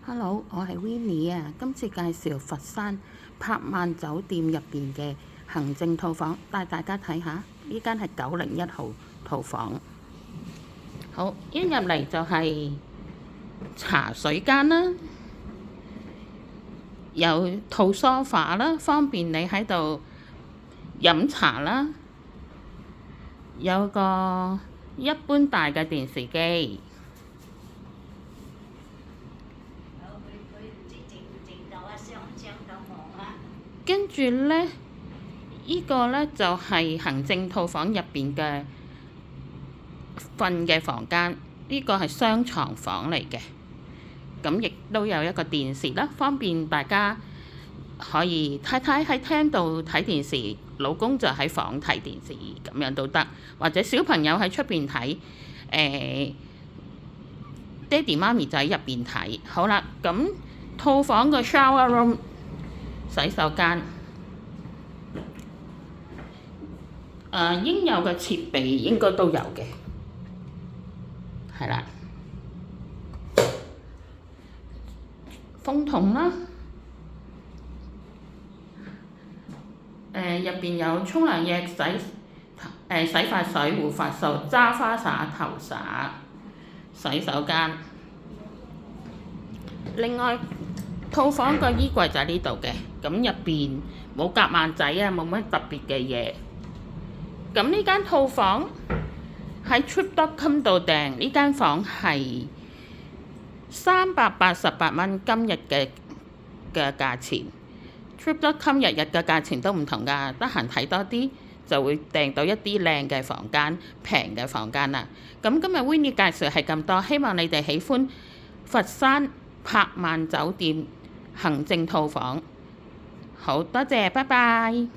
Hello，我係 Winnie 啊。今次介紹佛山柏萬酒店入邊嘅行政套房，帶大家睇下。呢間係901號套房。好，一入嚟就係茶水間啦，有套梳化啦，方便你喺度飲茶啦。有個一般大嘅電視機。跟住呢，呢個呢就係行政套房入邊嘅瞓嘅房間，呢個係雙床房嚟嘅。咁亦都有一個電視啦，方便大家可以太太喺廳度睇電視，老公就喺房睇電視，咁樣都得。或者小朋友喺出邊睇，爹哋媽咪就喺入邊睇。好啦，咁套房個 shower room 洗手間，應有嘅設備應該都有嘅，係啦，風筒啦，入邊有沖涼液、洗髮水、護髮素、揸花灑、頭灑、洗手間。另外，套房個衣櫃就喺呢度嘅，咁入邊冇夾萬仔啊，冇乜特別嘅嘢。咁呢間套房喺 Trip.com 度訂，呢間房係388蚊，今日嘅價錢。Trip.com 日日嘅價錢都唔同㗎，得閒睇多啲就會訂到一啲靚嘅房間、平嘅房間啦。咁今日 Winnie 介紹係咁多，希望你哋喜歡佛山柏萬酒店行政套房。好多謝，拜拜。